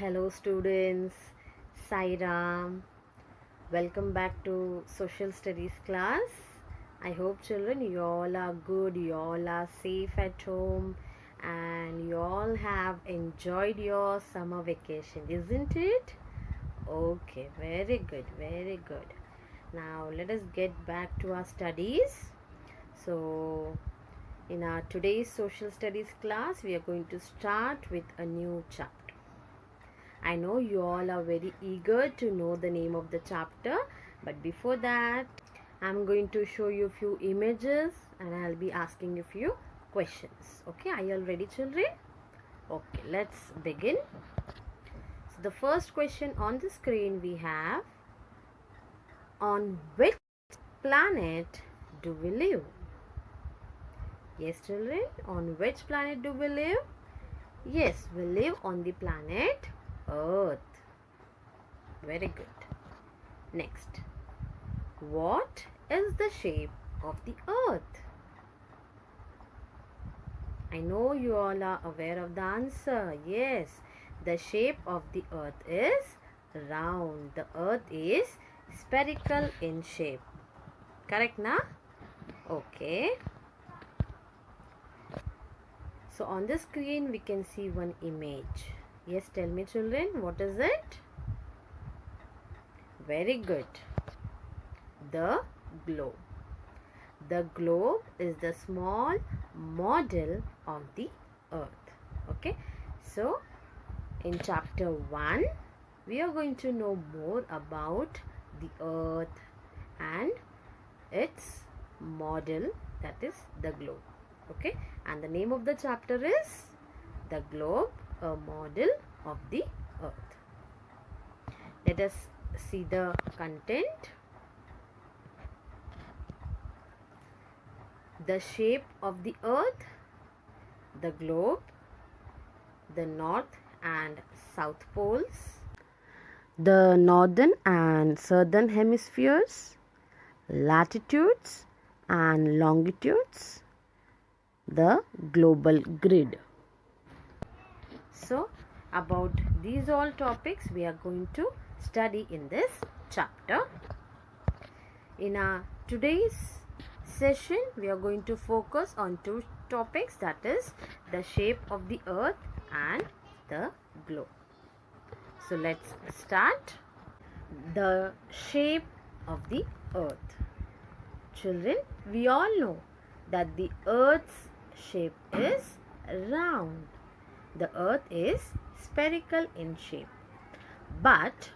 Hello students, Sairam. Welcome back to Social Studies class. I hope children you all are good, you all are safe at home and you all have enjoyed your summer vacation, isn't it? Okay, very good, very good. Now let us get back to our studies. So in our today's Social Studies class, we are going to start with a new chapter. I know you all are very eager to know the name of the chapter, but before that, I'm going to show you a few images and I'll be asking you a few questions. Okay, are you all ready, children? Okay, let's begin. So, the first question on the screen we have, on which planet do we live? Yes, children, on which planet do we live? Yes, we live on the planet Earth. Very good. Next, what is the shape of the Earth? I know you all are aware of the answer. Yes, the shape of the Earth is round. The Earth is spherical in shape. Correct, na? Okay. So on the screen we can see one image. Yes, tell me children, what is it? Very good. The globe. The globe is the small model of the Earth. Okay. So in chapter 1, we are going to know more about the Earth and its model, that is the globe. Okay. And the name of the chapter is The Globe, a Model of the Earth. Let us see the content. The shape of the Earth, the globe, the north and south poles, the northern and southern hemispheres, latitudes and longitudes, the global grid. So, about these all topics we are going to study in this chapter. In our today's session, we are going to focus on two topics, that is the shape of the Earth and the globe. So, let's start. The shape of the Earth. Children, we all know that the Earth's shape is round. The Earth is spherical in shape. But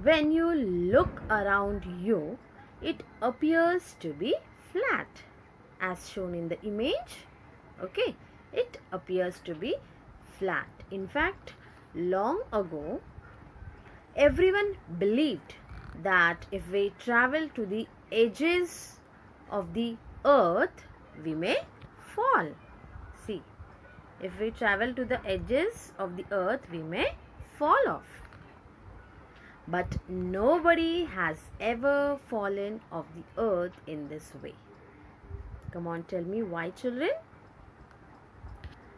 when you look around you, it appears to be flat, as shown in the image. Okay, it appears to be flat. In fact, long ago, everyone believed that if we travel to the edges of the Earth, we may fall. See, if we travel to the edges of the Earth, we may fall off. But nobody has ever fallen off the Earth in this way. Come on, tell me why, children?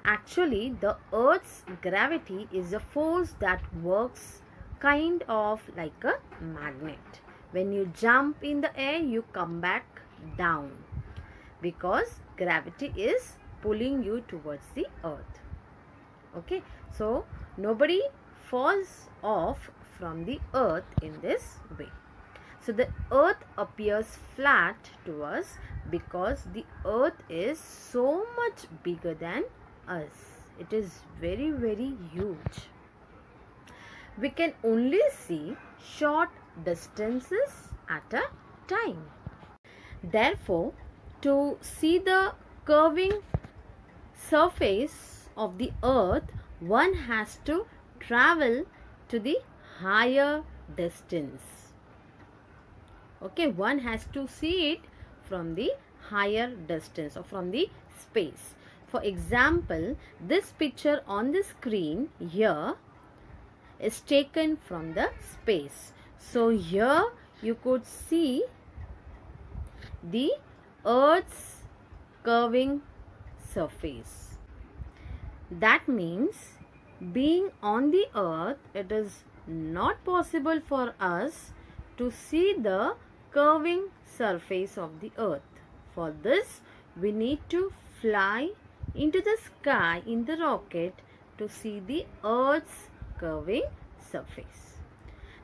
Actually, the Earth's gravity is a force that works kind of like a magnet. When you jump in the air, you come back down because gravity is pulling you towards the Earth. Okay, so nobody falls off from the Earth in this way. So the Earth appears flat to us because the Earth is so much bigger than us. It is very, very huge. We can only see short distances at a time. Therefore, to see the curving surface of the Earth, one has to travel to the higher distance. Okay, one has to see it from the higher distance or from the space. For example, this picture on the screen here is taken from the space. So here you could see the Earth's curving surface. That means being on the earth, it is not possible for us to see the curving surface of the earth. For this, we need to fly into the sky in the rocket to see the earth's curving surface.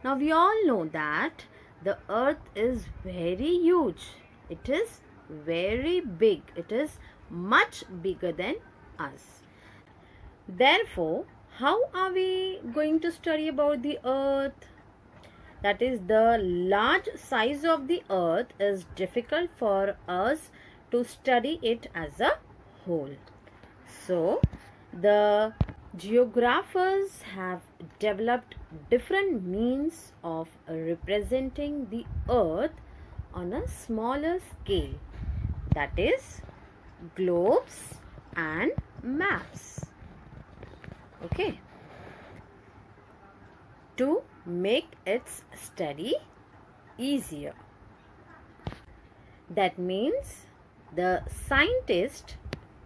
Now we all know that the earth is very huge. It is very big. It is much bigger than us. Therefore, how are we going to study about the earth? That is, the large size of the earth is difficult for us to study it as a whole. So, the geographers have developed different means of representing the earth on a smaller scale. That is, globes and maps. Okay. To make its study easier. That means the scientists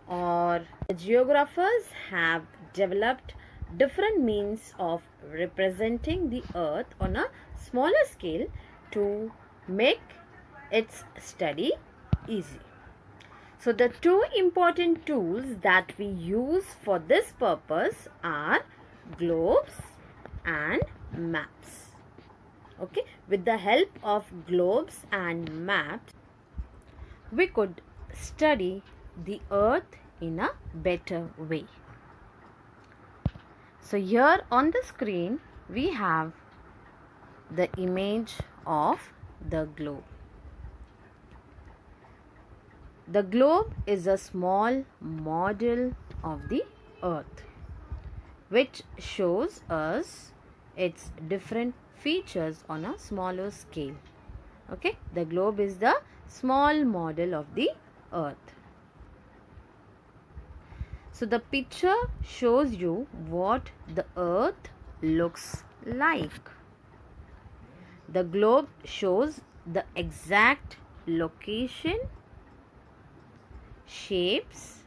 or the geographers have developed different means of representing the earth on a smaller scale to make its study easy. So the two important tools that we use for this purpose are globes and maps. Okay, with the help of globes and maps, we could study the earth in a better way. So here on the screen we have the image of the globe. The globe is a small model of the earth which shows us its different features on a smaller scale. Okay, the globe is the small model of the earth. So the picture shows you what the earth looks like. The globe shows the exact location, shapes,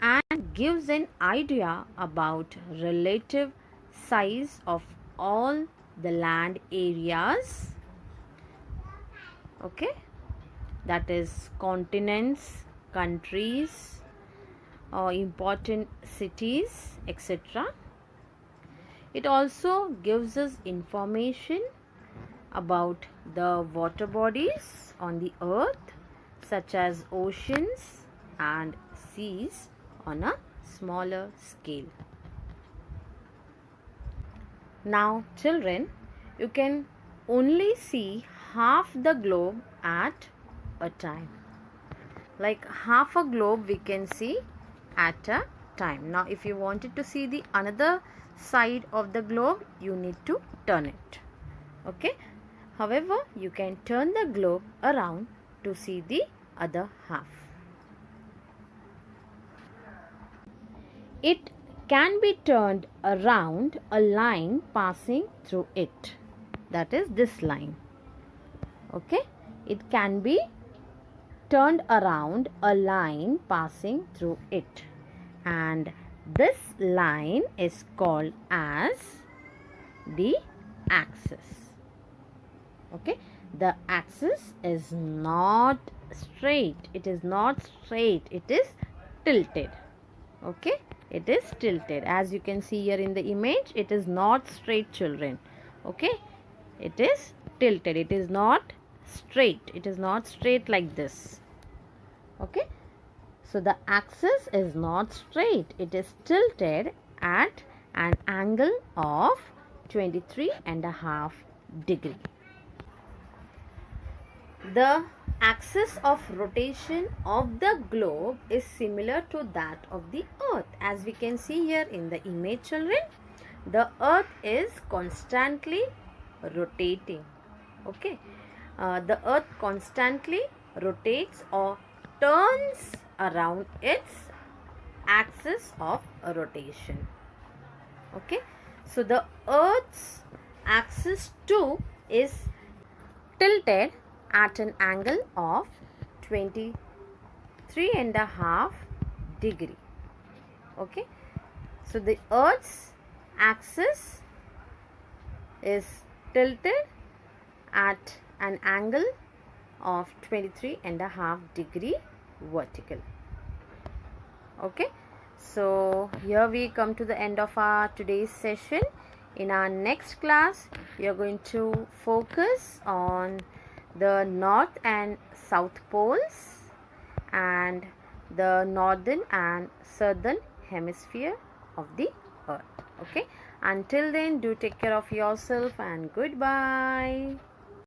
and gives an idea about relative size of all the land areas. Okay, that is continents, countries, or important cities, etc. It also gives us information about the water bodies on the earth, such as oceans and seas on a smaller scale. Now children, you can only see half the globe at a time. Like half a globe we can see at a time. Now if you wanted to see the another side of the globe, you need to turn it. Okay. However, you can turn the globe around to see the other half. It can be turned around a line passing through it. That is this line. Okay. It can be turned around a line passing through it. And this line is called as the axis. Okay. The axis is not straight. It is not straight. It is tilted. Okay. It is tilted. As you can see here in the image, it is not straight, children. Okay. It is tilted. It is not straight. It is not straight like this. Okay. So the axis is not straight. It is tilted at an angle of 23.5 degrees. The axis of rotation of the globe is similar to that of the earth. As we can see here in the image, children, the earth is constantly rotating. Okay. The earth constantly rotates or turns around its axis of rotation. Okay. So the earth's axis too is tilted at an angle of 23.5 degree. Okay. So the earth's axis is tilted at an angle of 23.5 degree vertical. Okay, so here we come to the end of our today's session. In our next class, we are going to focus on the north and south poles and the northern and southern hemisphere of the earth. Okay, until then, do take care of yourself and goodbye.